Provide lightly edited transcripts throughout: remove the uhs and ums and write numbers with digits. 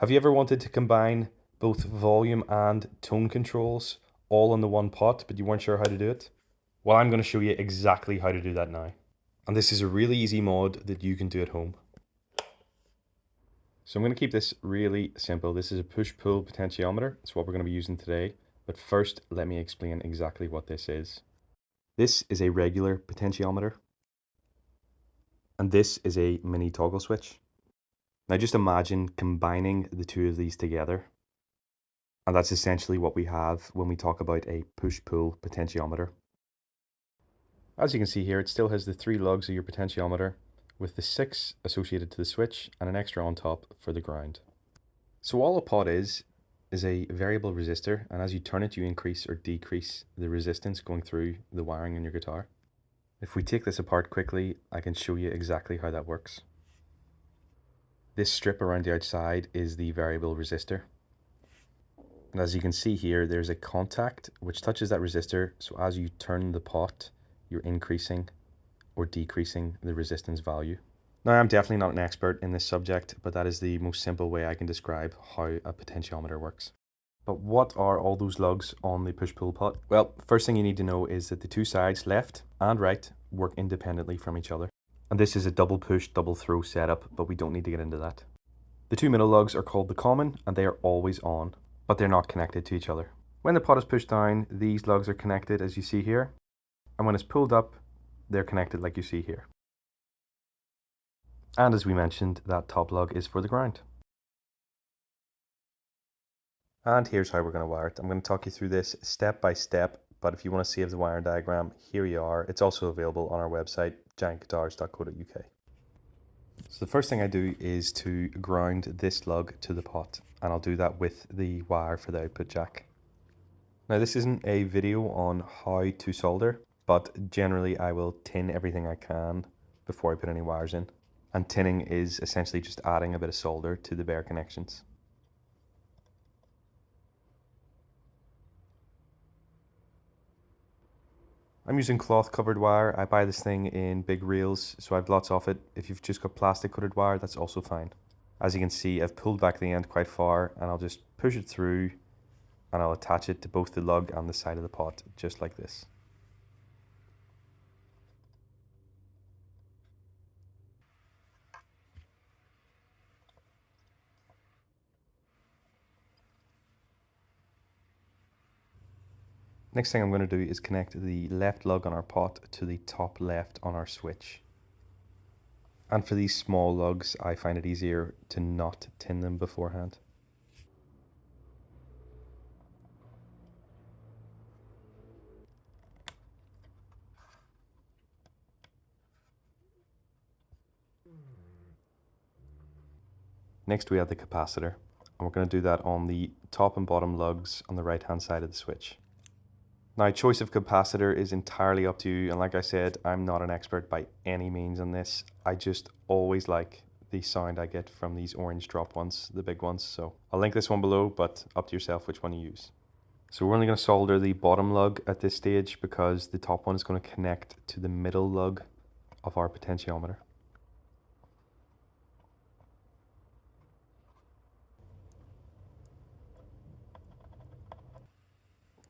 Have you ever wanted to combine both volume and tone controls all in the one pot, but you weren't sure how to do it? Well, I'm going to show you exactly how to do that now. And this is a really easy mod that you can do at home. So I'm going to keep this really simple. This is a push-pull potentiometer. It's what we're going to be using today. But first, let me explain exactly what this is. This is a regular potentiometer. And this is a mini toggle switch. Now just imagine combining the two of these together. And that's essentially what we have when we talk about a push-pull potentiometer. As you can see here, it still has the 3 lugs of your potentiometer with the 6 associated to the switch and an extra on top for the ground. So all a pot is a variable resistor, and as you turn it, you increase or decrease the resistance going through the wiring in your guitar. If we take this apart quickly, I can show you exactly how that works. This strip around the outside is the variable resistor. And as you can see here, there's a contact which touches that resistor, so as you turn the pot, you're increasing or decreasing the resistance value. Now, I'm definitely not an expert in this subject, but that is the most simple way I can describe how a potentiometer works. But what are all those lugs on the push-pull pot? Well, first thing you need to know is that the two sides, left and right, work independently from each other. And this is a double push, double throw setup, but we don't need to get into that. The two middle lugs are called the common, and they are always on, but they're not connected to each other. When the pot is pushed down, these lugs are connected as you see here, and when it's pulled up, they're connected like you see here. And as we mentioned, that top lug is for the ground. And here's how we're going to wire it. I'm going to talk you through this step by step, but if you want to save the wiring diagram, here you are. It's also available on our website, giantguitars.co.uk. So the first thing I do is to ground this lug to the pot, and I'll do that with the wire for the output jack. Now this isn't a video on how to solder, but generally I will tin everything I can before I put any wires in. And tinning is essentially just adding a bit of solder to the bare connections. I'm using cloth covered wire. I buy this thing in big reels, so I have lots of it. If you've just got plastic coated wire, that's also fine. As you can see, I've pulled back the end quite far, and I'll just push it through, and I'll attach it to both the lug and the side of the pot, just like this. Next thing I'm going to do is connect the left lug on our pot to the top left on our switch. And for these small lugs, I find it easier to not tin them beforehand. Next we have the capacitor, and we're going to do that on the top and bottom lugs on the right hand side of the switch. Now, choice of capacitor is entirely up to you, and like I said, I'm not an expert by any means on this. I just always like the sound I get from these orange drop ones, the big ones, so I'll link this one below, but up to yourself which one you use. So we're only going to solder the bottom lug at this stage because the top one is going to connect to the middle lug of our potentiometer.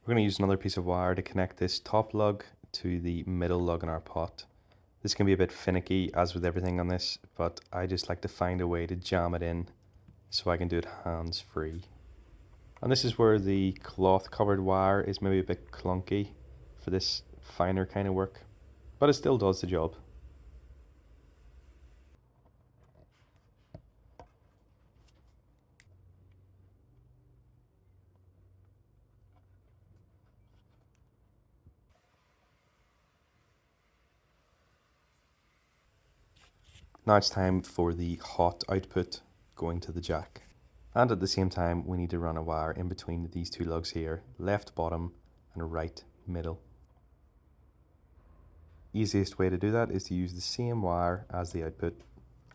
We're going to use another piece of wire to connect this top lug to the middle lug in our pot. This can be a bit finicky, as with everything on this, but I just like to find a way to jam it in so I can do it hands-free. And this is where the cloth covered wire is maybe a bit clunky for this finer kind of work, but it still does the job. Now it's time for the hot output going to the jack. And at the same time, we need to run a wire in between these two lugs here, left bottom and right middle. Easiest way to do that is to use the same wire as the output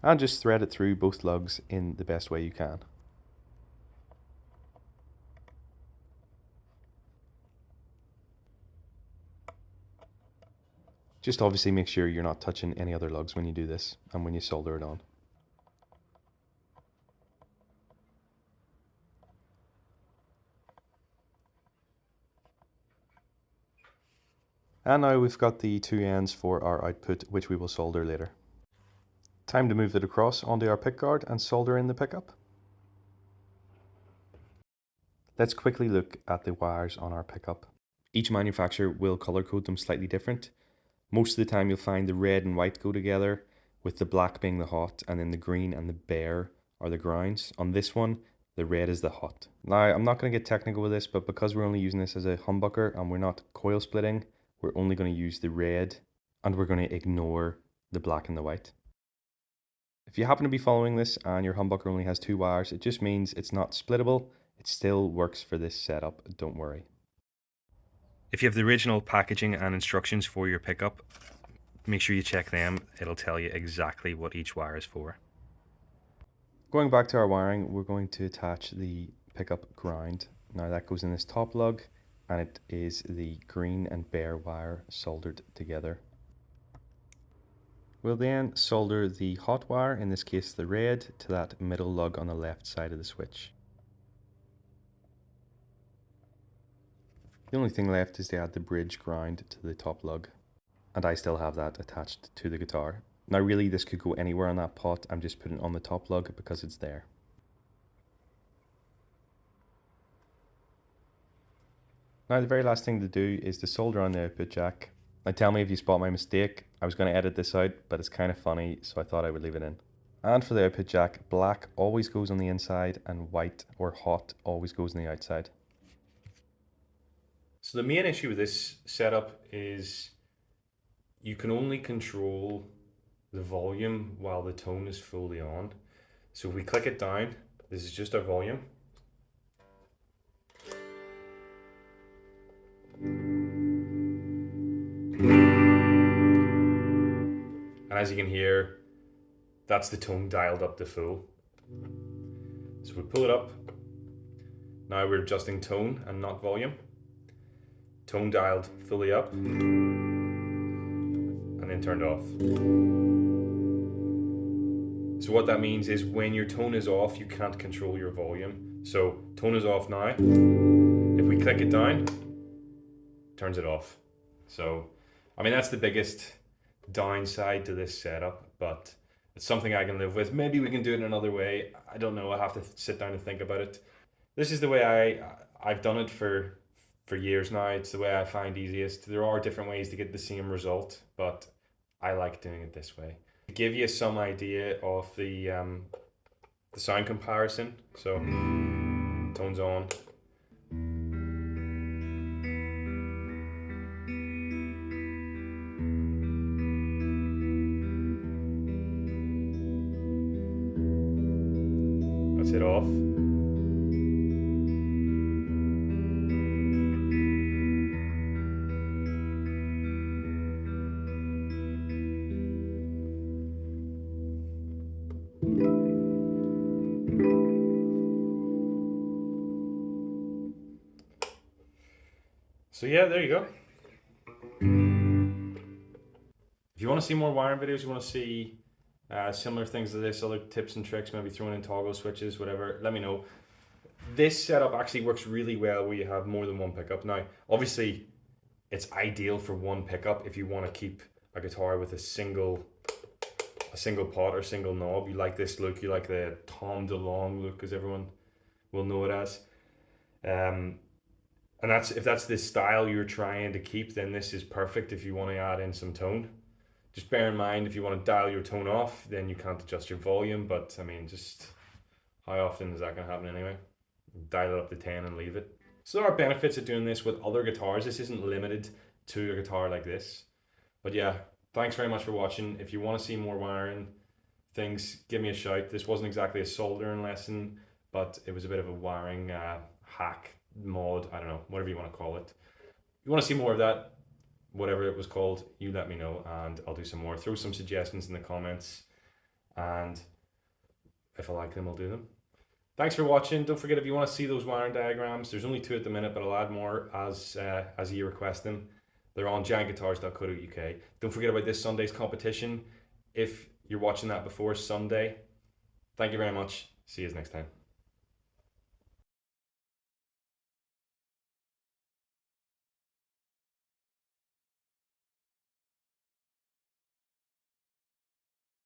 and just thread it through both lugs in the best way you can. Just obviously make sure you're not touching any other lugs when you do this and when you solder it on. And now we've got the two ends for our output, which we will solder later. Time to move it across onto our pickguard and solder in the pickup. Let's quickly look at the wires on our pickup. Each manufacturer will color code them slightly different. Most of the time you'll find the red and white go together, with the black being the hot, and then the green and the bare are the grounds. On this one, the red is the hot. Now, I'm not going to get technical with this, but because we're only using this as a humbucker and we're not coil splitting, we're only going to use the red and we're going to ignore the black and the white. If you happen to be following this and your humbucker only has 2 wires, it just means it's not splittable. It still works for this setup, don't worry. If you have the original packaging and instructions for your pickup, make sure you check them. It'll tell you exactly what each wire is for. Going back to our wiring, we're going to attach the pickup ground. Now that goes in this top lug, and it is the green and bare wire soldered together. We'll then solder the hot wire, in this case the red, to that middle lug on the left side of the switch. The only thing left is to add the bridge ground to the top lug, and I still have that attached to the guitar. Now really this could go anywhere on that pot, I'm just putting it on the top lug because it's there. Now the very last thing to do is to solder on the output jack. Now tell me if you spot my mistake. I was going to edit this out, but it's kind of funny, so I thought I would leave it in. And for the output jack, black always goes on the inside and white or hot always goes on the outside. So the main issue with this setup is you can only control the volume while the tone is fully on. So if we click it down, this is just our volume. And as you can hear, that's the tone dialed up to full. So we pull it up. Now we're adjusting tone and not volume. Tone dialed fully up and then turned off. So what that means is when your tone is off, you can't control your volume. So tone is off now. If we click it down, it turns it off. So, I mean, that's the biggest downside to this setup, but it's something I can live with. Maybe we can do it another way. I don't know. I have to sit down and think about it. This is the way I've done it for years now. It's the way I find easiest. There are different ways to get the same result, but I like doing it this way. To give you some idea of the sound comparison, so tones on. That's it off. So yeah, there you go. If you want to see more wiring videos, you want to see similar things to this, other tips and tricks, maybe throwing in toggle switches, whatever, let me know. This setup actually works really well where you have more than one pickup. Now, obviously, it's ideal for one pickup if you want to keep a guitar with a single pot or single knob. You like this look, you like the Tom DeLonge look, as everyone will know it as. And if that's the style you're trying to keep, then this is perfect if you want to add in some tone. Just bear in mind, if you want to dial your tone off, then you can't adjust your volume, but I mean, just how often is that going to happen anyway? Dial it up to 10 and leave it. So there are benefits of doing this with other guitars. This isn't limited to a guitar like this. But yeah, thanks very much for watching. If you want to see more wiring things, give me a shout. This wasn't exactly a soldering lesson, but it was a bit of a wiring hack, mod, I don't know, whatever you want to call it. If you want to see more of that, whatever it was called, you let me know and I'll do some more. Throw some suggestions in the comments, and if I like them, I'll do them. Thanks for watching. Don't forget, if you want to see those wiring diagrams, there's only 2 at the minute, but I'll add more as you request them. They're on giantguitars.co.uk. Don't forget about this Sunday's competition. If you're watching that before Sunday, thank you very much. See you next time.